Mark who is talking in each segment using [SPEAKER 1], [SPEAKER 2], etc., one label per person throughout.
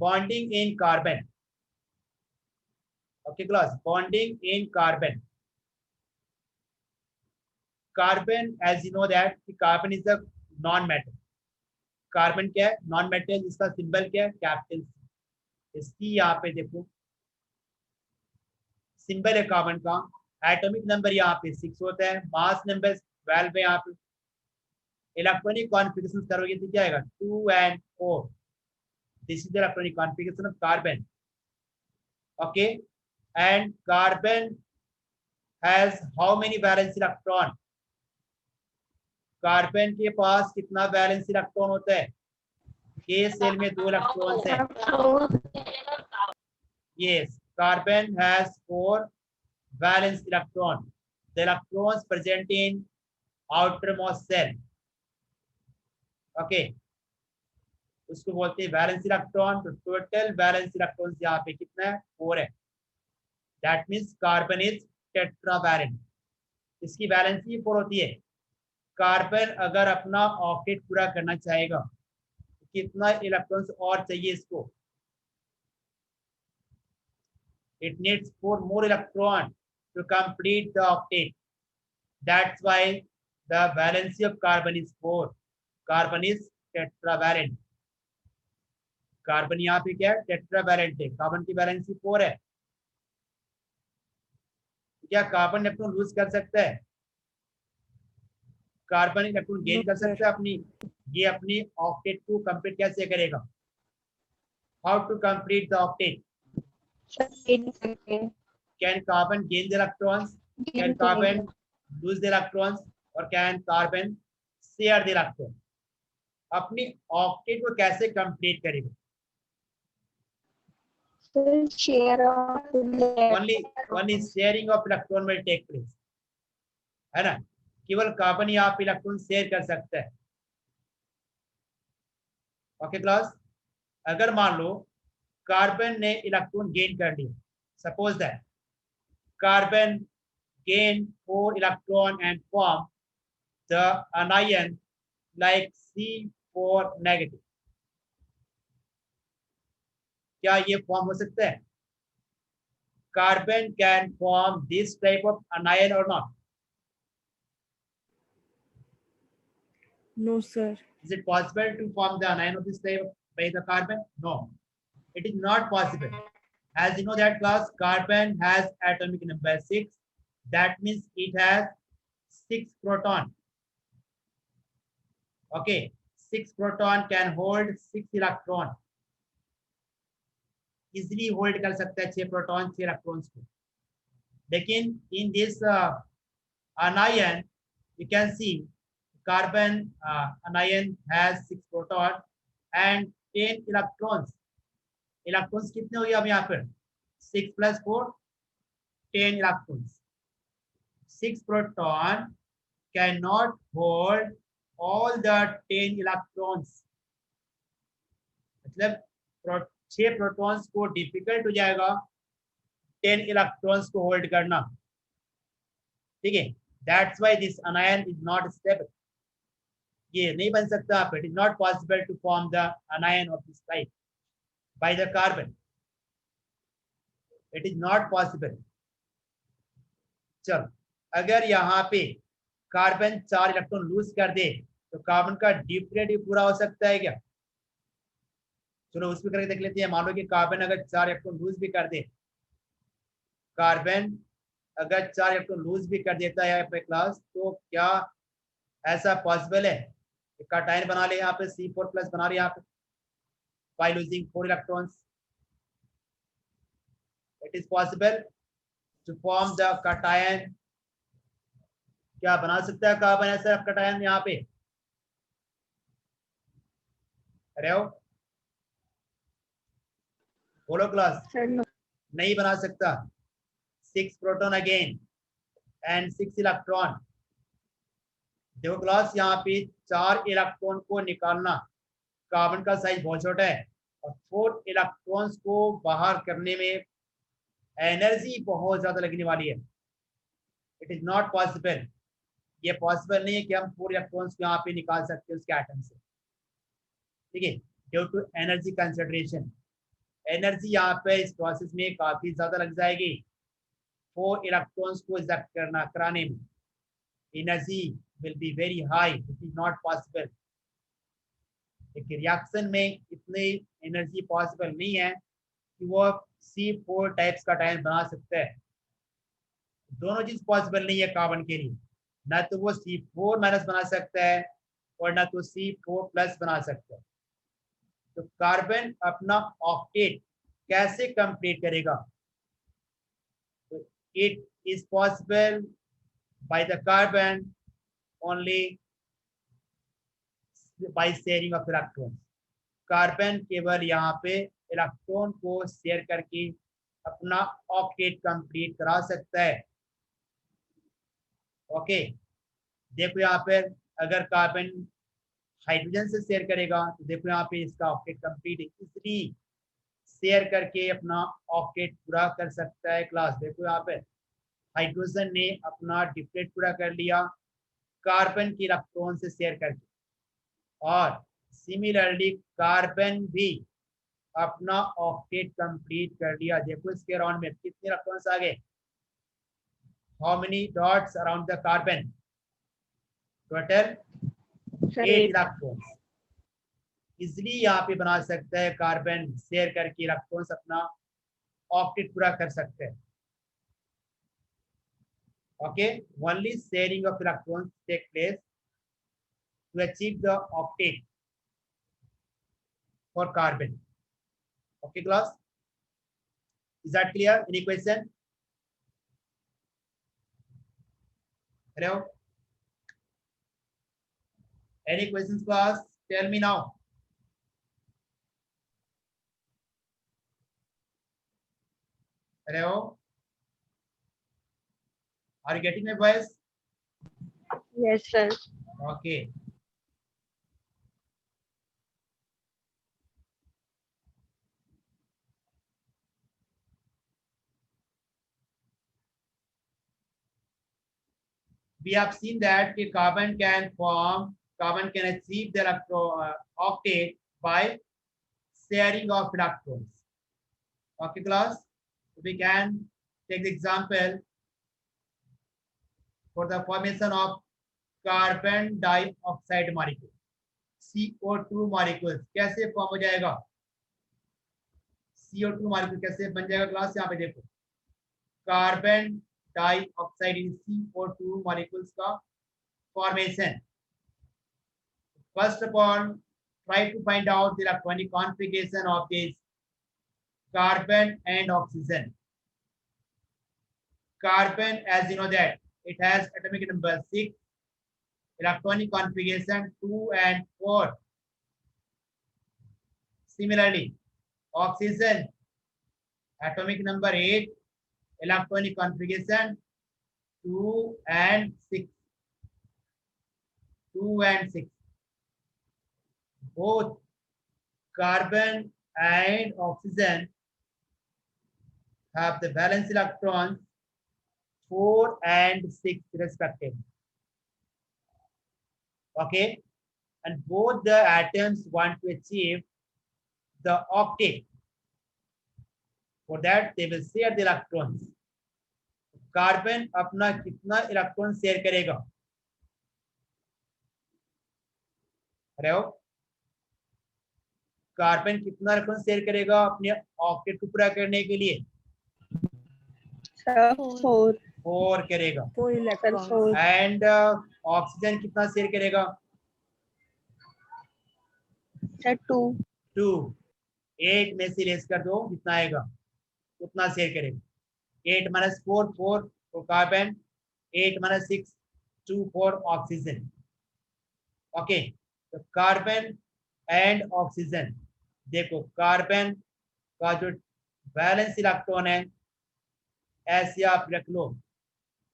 [SPEAKER 1] bonding in carbon. Okay class, bonding in carbon. Carbon, as you know that carbon is a non-metal. Carbon क्या है? Non metal, इसका symbol क्या है? Capital C. इसकी यहाँ पे देखो सिंबल है कार्बन का। एटॉमिक नंबर यहाँ पे 6 होता है, मास नंबर 12 है यहाँ पे। इलेक्ट्रॉनिक कॉन्फ़िगरेशन करोगे तो क्या आएगा? 2 and 4। This is the electronic configuration of carbon. Okay, and carbon has how many valence electron? Carbon के पास कितना वैलेंस इलेक्ट्रॉन होता है? के सेल में 2 इलेक्ट्रॉन्स हैं। Yes, carbon has 4 valence electron. The electrons present in outermost cell. Okay, उसको बोलते हैं वैलेंस इलेक्ट्रॉन। तो टोटल वैलेंस इलेक्ट्रॉन्स यहाँ पे कितना है? 4 है। That means carbon is tetravalent. इसकी वैलेंसी 4 होती है। कार्बन अगर अपना ऑक्टेट पूरा करना चाहेगा तो कितना इलेक्ट्रॉन्स और चाहिए इसको? It needs 4 more electrons to complete the octet. That's why the valency of carbon is 4. Carbon is tetravalent. Carbon यहाँ पे क्या है? टेट्रावैलेंट है। कार्बन की वैलेंसी 4 है। क्या कार्बन इलेक्ट्रॉन लूज कर सकता है? कार्बन इलेक्ट्रॉन गेन कर सकता है अपनी? ये अपनी ऑक्टेट को कंप्लीट कैसे करेगा? How to complete the octet? Can carbon gain the electrons? Can carbon lose the electrons? और can carbon share the electron? अपनी ऑक्टेट को कैसे कंप्लीट करेगा? Only sharing of electron will take place, है ना? केवल कार्बन यहाँ पे इलेक्ट्रॉन शेयर कर सकता है। ओके क्लास, अगर मान लो कार्बन ने इलेक्ट्रॉन गेन कर लिया, suppose that carbon gain 4 electron and form the anion like C4 negative. क्या ये फॉर्म हो सकता है? Carbon can form this type of anion or not?
[SPEAKER 2] No, sir.
[SPEAKER 1] Is it possible to form the anion of this type by the carbon? No, it is not possible. As you know that class, carbon has atomic number 6. That means it has 6 proton. Okay, 6 proton can hold 6 electron. Easily hold कर सकता है 6 proton 6 electrons को। लेकिन in this anion you can see carbon anion has 6 proton and 10 electrons. Electrons कितने हो गए अब यहाँ पर? 6 plus 4 10 electrons. 6 proton cannot hold all the 10 electrons. मतलब 6 प्रोटॉन्स को डिफिकल्ट हो जाएगा 10 इलेक्ट्रॉन्स को होल्ड करना। ठीक है, that's why this anion is not stable. ये नहीं बन सकता। It is not possible to form the anion of this type by the carbon. It is not possible. चलो, अगर यहाँ पे कार्बन 4 इलेक्ट्रॉन लूज कर दे तो कार्बन का ड्यूप्लेटिव पूरा हो सकता है क्या? चलो उस पर करके देख लेते हैं। मान लो कि कार्बन अगर 4 इलेक्ट्रॉन लूज भी कर दे, कार्बन अगर 4 इलेक्ट्रॉन लूज भी कर देता है पे क्लास, तो क्या ऐसा पॉसिबल है? कैटायन बना ले यहाँ पे, C4+ बना ले यहाँ पे by losing 4 electrons. It is possible to form the cation. क्या बना सकता है कार्बन ऐसा कैटायन यहाँ पे? अरे हो बोलो क्लास। नहीं बना सकता। 6 प्रोटॉन अगेन एंड 6 इलेक्ट्रॉन। देखो क्लास, यहाँ पे 4 इलेक्ट्रॉन को निकालना, कार्बन का साइज बहुत छोटा है और 4 इलेक्ट्रॉन्स को बाहर करने में एनर्जी बहुत ज्यादा लगने वाली है। It is not possible. ये पॉसिबल नहीं है कि हम 4 इलेक्ट्रॉन्स को यहाँ पे निकाल सकते हैं उसके एटम से। ठीक है, due to energy consideration. Energy यहाँ पे इस प्रोसेस में काफी ज्यादा लग जाएगी 4 इलेक्ट्रॉन्स को इजेक्ट कराने में। Energy will be very high, it is not possible. एक रिएक्शन में इतनी एनर्जी पॉसिबल नहीं है कि वो C4 टाइप्स का टाइम बना सकता है। दोनों चीज पॉसिबल नहीं है कार्बन के लिए, ना तो वो C4 माइनस बना सकता है और ना तो C4 प्लस बना सकता है। तो कार्बन अपना ऑक्टेट कैसे कंप्लीट करेगा? तो it is possible by the carbon only by sharing of electrons. Carbon केवल यहाँ पे इलेक्ट्रॉन को शेयर करके अपना ऑक्टेट कंप्लीट करा सकता है। ओके, देखो यहाँ पर अगर कार्बन हाइड्रोजन से शेयर करेगा तो देखो यहाँ पे इसका ऑक्टेट कंप्लीट इजीली शेयर करके अपना ऑक्टेट पूरा कर सकता है। क्लास देखो यहाँ पे हाइड्रोजन ने अपना डिप्लेट पूरा कर लिया कार्बन की इलेक्ट्रॉन से शेयर करके, और सिमिलरली कार्बन भी अपना ऑक्टेट कंप्लीट कर लिया। देखो इसके अराउंड में कितने इलेक्ट्रॉन्स आ गए, how many dots around the carbon? Total 8 electrons. Easily यहाँ पे बना सकता है कार्बन शेयर करके इलेक्ट्रॉन्स अपना ऑक्टेट पूरा कर सकते हैं। Okay, only sharing of electrons take place to achieve the octet for carbon. Okay class, is that clear? Any question? Hello, any questions class? Tell me now. Hello, are you getting my voice?
[SPEAKER 2] Yes, sir.
[SPEAKER 1] Okay. We have seen that the carbon can achieve the octet by sharing of electrons. Okay, class. We can take the example for the formation of carbon dioxide molecule, CO2 molecules कैसे form हो जाएगा? CO2 molecule कैसे बन जाएगा class? यहाँ पे देखो carbon dioxide in CO2 molecules का formation. First of all, try to find out the electronic configuration of this carbon and oxygen. Carbon, as you know that it has atomic number 6, electronic configuration 2 and 4. Similarly, oxygen, atomic number 8, electronic configuration 2 and 6. 2 and 6. Both carbon and oxygen have the valence electrons 4 and 6 respectively. Okay, and both the atoms want to achieve the octet. For that they will share the electrons. Carbon अपना कितना electron share करेगा? Hello, carbon कितना electron share करेगा अपने octet को पूरा करने के लिए? 4 करेगा।
[SPEAKER 2] 4 electrons.
[SPEAKER 1] एंड ऑक्सीजन कितना शेयर करेगा? 2। 8 में से लेस कर दो, कितना आएगा उतना शेयर करेगा। 8 minus 4 4 for carbon, 8 minus 6 2 for oxygen. Okay, तो कार्बन एंड ऑक्सीजन, देखो कार्बन का जो वैलेंस इलेक्ट्रॉन है ऐसे आप रख लो,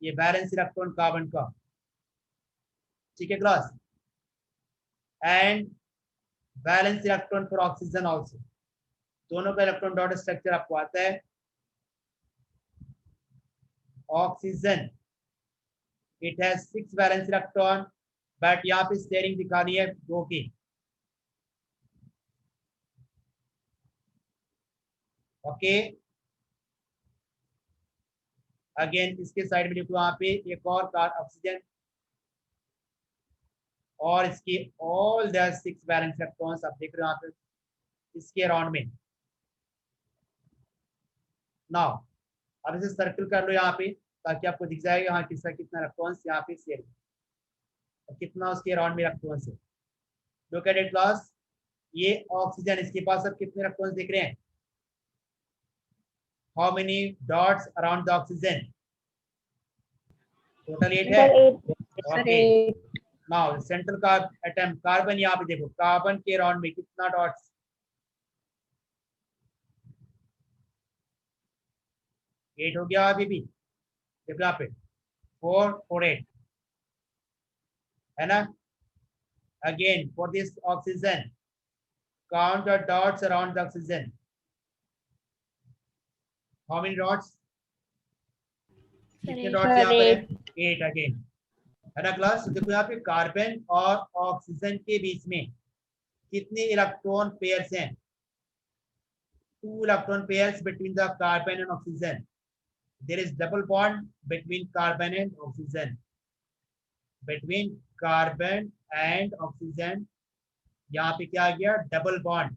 [SPEAKER 1] ये वैलेंस इलेक्ट्रॉन कार्बन का, ठीक है class, and valence electron for oxygen also. दोनों का इलेक्ट्रॉन डॉट स्ट्रक्चर आपको आता है। Oxygen it has 6 valence electron, but यहाँ पे शेयरिंग दिखानी है 2 की। ओके, अगेन इसके साइड में लिखो वहां पे एक और कार ऑक्सीजन, और इसके ऑल द 6 वैलेंस इलेक्ट्रॉन्स आप देख रहे हो यहाँ पे इसके अराउंड में। नाउ अब इसे सर्कल कर लो यहाँ पे ताकि आपको दिख जाएगा यहाँ किसका कितना इलेक्ट्रॉन्स यहाँ पे शेयर और कितना उसके अराउंड में इलेक्ट्रॉन्स है। लुक एट इट क्लास, ये ऑक्सीजन, इसके पास अब कितने इलेक्ट्रॉन्स दिख रहे हैं? How many dots around the oxygen? Total 8 है।
[SPEAKER 2] Sir,
[SPEAKER 1] okay,
[SPEAKER 2] 8.
[SPEAKER 1] नाउ सेंट्रल का एटम कार्बन, यहाँ पे देखो कार्बन के अराउंड में कितना डॉट्स? 8 हो गया अभी भी, देखो यहाँ पे 4 और 8 है ना। Again for this oxygen count the dots around the oxygen. How many dots? कितने डॉट्स यहाँ पर है? 8 अगेन, है ना क्लास। देखो यहाँ पे कार्बन और ऑक्सीजन के बीच में कितने इलेक्ट्रॉन पेयर्स हैं? 2 electron pairs between the carbon and oxygen. There is double bond between carbon and oxygen, between carbon and oxygen, यहाँ पे क्या आ गया? Double bond.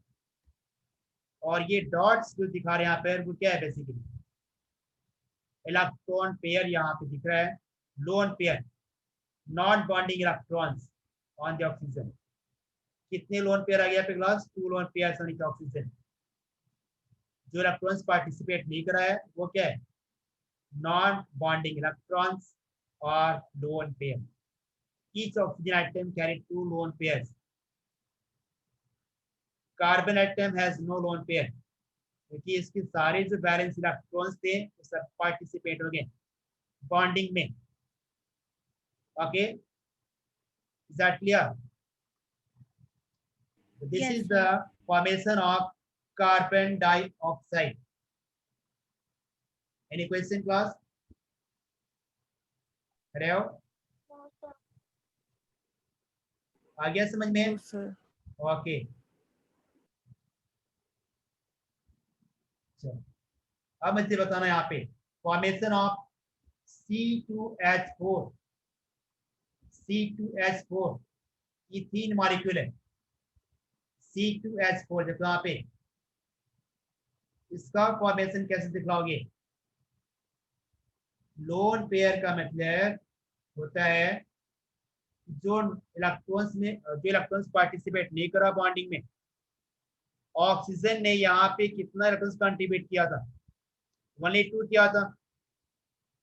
[SPEAKER 1] और ये डॉट्स जो दिखा रहे हैं यहाँ पे वो क्या है? बेसिकली इलेक्ट्रॉन पेयर यहाँ पे दिख रहा है, lone pair, non bonding electrons on the oxygen. कितने लोन पेयर आ गया पे class? 2 lone pair on oxygen. जो इलेक्ट्रॉन्स पार्टिसिपेट नहीं कर रहा है वो क्या है? नॉन बॉन्डिंग इलेक्ट्रॉन्स और lone pair. Each oxygen atom carry 2 lone pairs. Carbon atom has no lone pair, क्योंकि इसके सारे जो बैलेंस इलेक्ट्रॉन्स थे वो सब पार्टिसिपेट हो गए बॉन्डिंग में। Okay, is that clear? This
[SPEAKER 2] Yes,
[SPEAKER 1] is the
[SPEAKER 2] sir.
[SPEAKER 1] Formation of carbon dioxide. Any question class? अरे हो, आ गया समझ में?
[SPEAKER 3] No, sir.
[SPEAKER 1] ओके, चलो अब मुझे बताना यहाँ पे formation of C2H4। C2H4 ethene molecule है। C2H4 देखो यहाँ पे, इसका फॉर्मेशन कैसे दिखलाओगे? लोन पेयर का मतलब होता है जो इलेक्ट्रॉन्स पार्टिसिपेट नहीं करा बॉन्डिंग में। ऑक्सीजन ने यहाँ पे कितना इलेक्ट्रॉन्स कंट्रीब्यूट किया था? 182 किया था।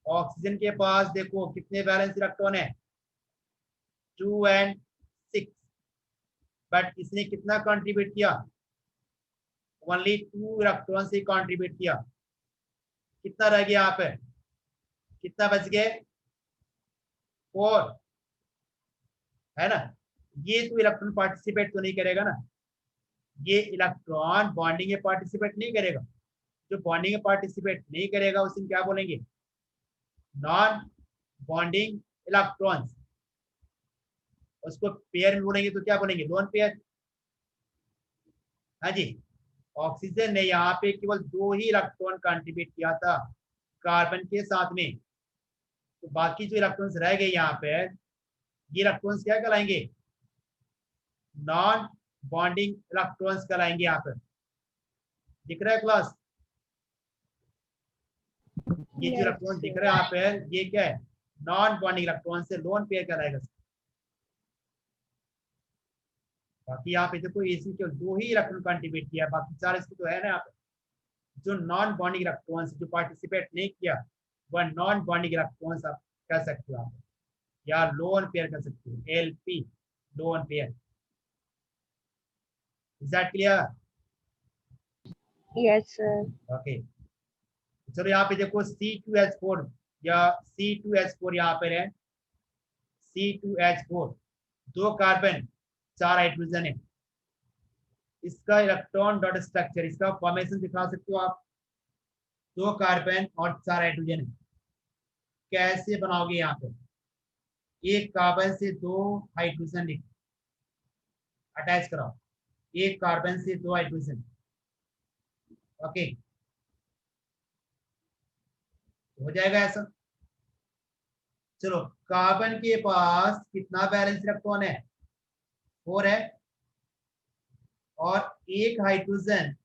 [SPEAKER 1] ऑक्सीजन के पास देखो कितने वैलेंस इलेक्ट्रॉन है? 2 and 6, बट इसने कितना कंट्रीब्यूट किया? ओनली 2 इलेक्ट्रॉन से कंट्रीब्यूट किया। कितना रह गया यहाँ पे? कितना बच गए? 4, है ना। ये तो इलेक्ट्रॉन पार्टिसिपेट तो नहीं करेगा ना, ये इलेक्ट्रॉन बॉन्डिंग में पार्टिसिपेट नहीं करेगा। जो बॉन्डिंग में पार्टिसिपेट नहीं करेगा उसे क्या बोलेंगे? Non bonding electrons. उसको पेयर में बोलेंगे तो क्या बोलेंगे? Lone pair. हाँ जी, ऑक्सीजन ने यहाँ पे केवल 2 ही इलेक्ट्रॉन कंट्रीब्यूट किया था कार्बन के साथ में, तो बाकी जो इलेक्ट्रॉन्स रह गए यहाँ पे, ये इलेक्ट्रॉन्स क्या कहलाएंगे? नॉन बॉन्डिंग इलेक्ट्रॉन्स कहलाएंगे। यहाँ पर दिख रहा है क्लास? ये जो
[SPEAKER 2] Yes,
[SPEAKER 1] इलेक्ट्रॉन दिख
[SPEAKER 2] sir.
[SPEAKER 1] रहा है यहाँ पे, ये क्या है? नॉन बॉन्डिंग इलेक्ट्रॉन से लोन पेयर कहलाएगा। बाकी यहाँ पे देखो इसी के 2 ही इलेक्ट्रॉन कंट्रीब्यूट किया, बाकी 4 इसके तो है ना यहाँ पे। जो नॉन बॉन्डिंग इलेक्ट्रॉन्स जो पार्टिसिपेट नहीं किया वह नॉन बॉन्डिंग इलेक्ट्रॉन्स आप कह सकते हो, आप या लोन पेयर कह सकते हो, LP, lone pair. Is that clear?
[SPEAKER 2] Yes, sir.
[SPEAKER 1] Okay, चलो यहाँ पे देखो C2H4 या C2H4 यहाँ पर है। C2H4 2 कार्बन 4 हाइड्रोजन है। इसका इलेक्ट्रॉन डॉट स्ट्रक्चर, इसका फॉर्मेशन दिखा सकते हो आप। 2 कार्बन और 4 हाइड्रोजन है। कैसे बनाओगे? यहाँ पे एक कार्बन से 2 हाइड्रोजन अटैच कराओ, एक कार्बन से 2 हाइड्रोजन। ओके, हो जाएगा ऐसा। चलो, कार्बन के पास कितना बैलेंस इलेक्ट्रॉन है? 4 है। और एक हाइड्रोजन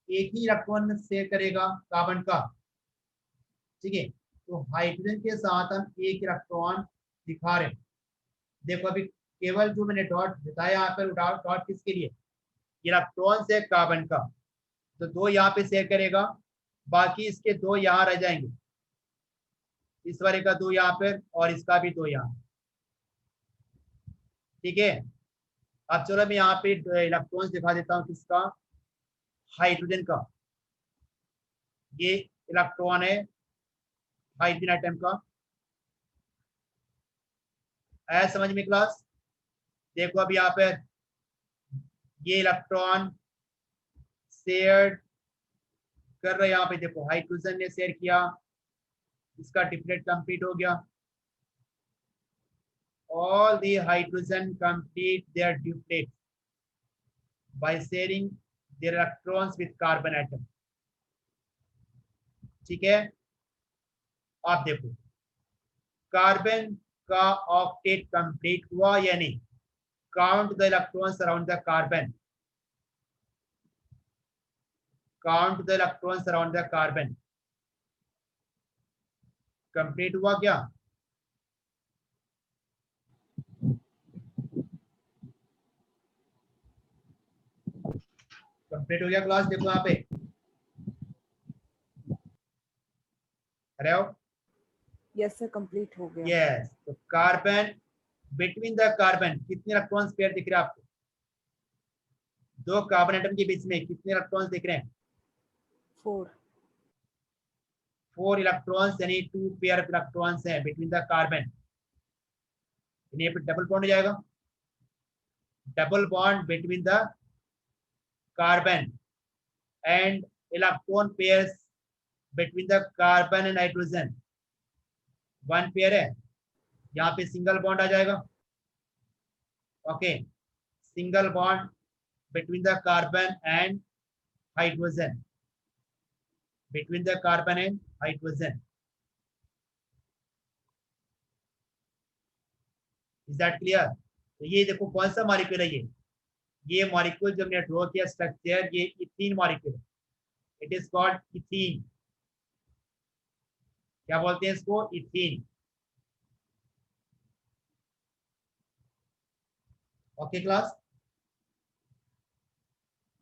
[SPEAKER 1] एक ही इलेक्ट्रॉन शेयर करेगा कार्बन का, ठीक है। तो हाइड्रोजन के साथ हम एक इलेक्ट्रॉन दिखा रहे हैं। देखो अभी केवल जो मैंने डॉट बताया यहाँ पर, डॉट किसके लिए? इलेक्ट्रॉन से कार्बन का। तो 2 यहाँ पे शेयर करेगा, बाकी इसके 2 यहाँ रह जाएंगे। इस वाले का 2 यहाँ पर और इसका भी 2 यहाँ, ठीक है। अब चलो मैं यहाँ पे इलेक्ट्रॉन्स दिखा देता हूँ किसका? हाइड्रोजन का। ये इलेक्ट्रॉन है हाइड्रोजन एटम का। आया समझ में क्लास? देखो अभी यहाँ पर ये इलेक्ट्रॉन शेयर कर रहे हैं। यहाँ पे देखो हाइड्रोजन ने शेयर किया, इसका ट्रिपलेट कंप्लीट हो गया। All the hydrogen complete their duplet by sharing their electrons with carbon atom, ठीक है। आप देखो कार्बन का ऑक्टेट कंप्लीट हुआ या नहीं? Count the electrons around the carbon, count the electrons around the carbon. Complete हुआ क्या? कंप्लीट हो गया क्लास? देखो यहाँ पे, अरे
[SPEAKER 3] यस सर, कंप्लीट हो गया।
[SPEAKER 1] यस। तो कार्बन, बिटवीन द कार्बन कितने इलेक्ट्रॉन्स पेयर दिख रहे हैं आपको? 2 कार्बन एटम के बीच में कितने इलेक्ट्रॉन्स दिख रहे हैं? 4 इलेक्ट्रॉन्स, यानी 2 पेयर ऑफ इलेक्ट्रॉन्स हैं बिटवीन द कार्बन। इन्हें पे डबल बॉन्ड हो जाएगा, double bond between the carbon and electron pairs between the carbon and hydrogen 1 pair है। यहाँ पे सिंगल बॉन्ड आ जाएगा, okay. Single bond between the carbon and hydrogen, between the carbon and hydrogen. Is that clear? तो ये देखो कौन सा molecule है? ये मॉलिक्यूल जो हमने ड्रॉ किया स्ट्रक्चर, ये इथीन मॉलिक्यूल है। It is called ethene. क्या बोलते हैं इसको? इथीन। ओके क्लास,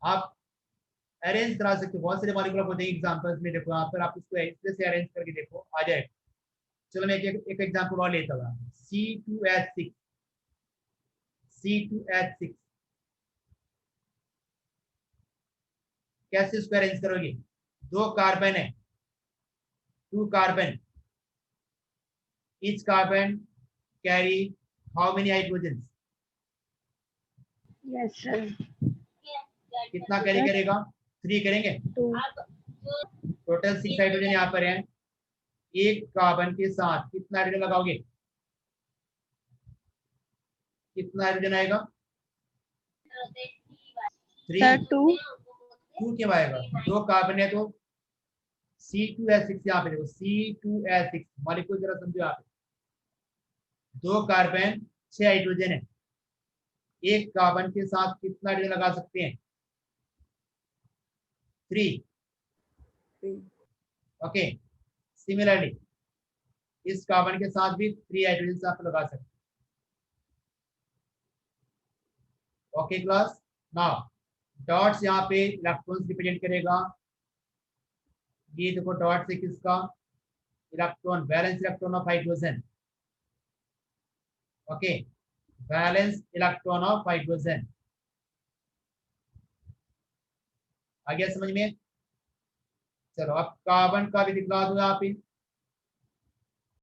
[SPEAKER 1] आप अरेंज करा सकते हो। बहुत सारे मॉलिक्यूल आपको देंगे एग्जांपल्स में। देखो यहाँ पर आप इसको इस से अरेंज करके देखो, आ जाएगा। चलो मैं एक एग्जांपल और लेता हूँ। C2H6, C2H6 कैसे इसको अरेंज करोगे? 2 कार्बन है, 2 carbon, each carbon carry how many hydrogens?
[SPEAKER 2] Yes, sir.
[SPEAKER 1] कितना कैरी करेगा? 3 करेंगे।
[SPEAKER 2] 2.
[SPEAKER 1] टोटल 6 हाइड्रोजन यहाँ पर है। एक कार्बन के साथ कितना हाइड्रोजन लगाओगे? कितना हाइड्रोजन आएगा? 3।
[SPEAKER 2] Sir, 2.
[SPEAKER 1] 2 क्यों आएगा? 2 कार्बन है तो C2H6। यहाँ पे देखो C2H6 मॉलिक्यूल जरा समझो। यहाँ पे 2 कार्बन 6 हाइड्रोजन है। एक कार्बन के साथ कितना हाइड्रोजन लगा सकते हैं? 3। ओके। सिमिलरली इस कार्बन के साथ भी 3 हाइड्रोजन आप लगा सकते हैं। ओके क्लास, नाउ डॉट्स यहाँ पे इलेक्ट्रॉन्स रिप्रेजेंट करेगा। ये देखो डॉट से किसका? Electron, valence electron of hydrogen. Okay, valence electron of hydrogen. आ गया समझ में? चलो अब कार्बन का भी दिखला दो यहाँ पे।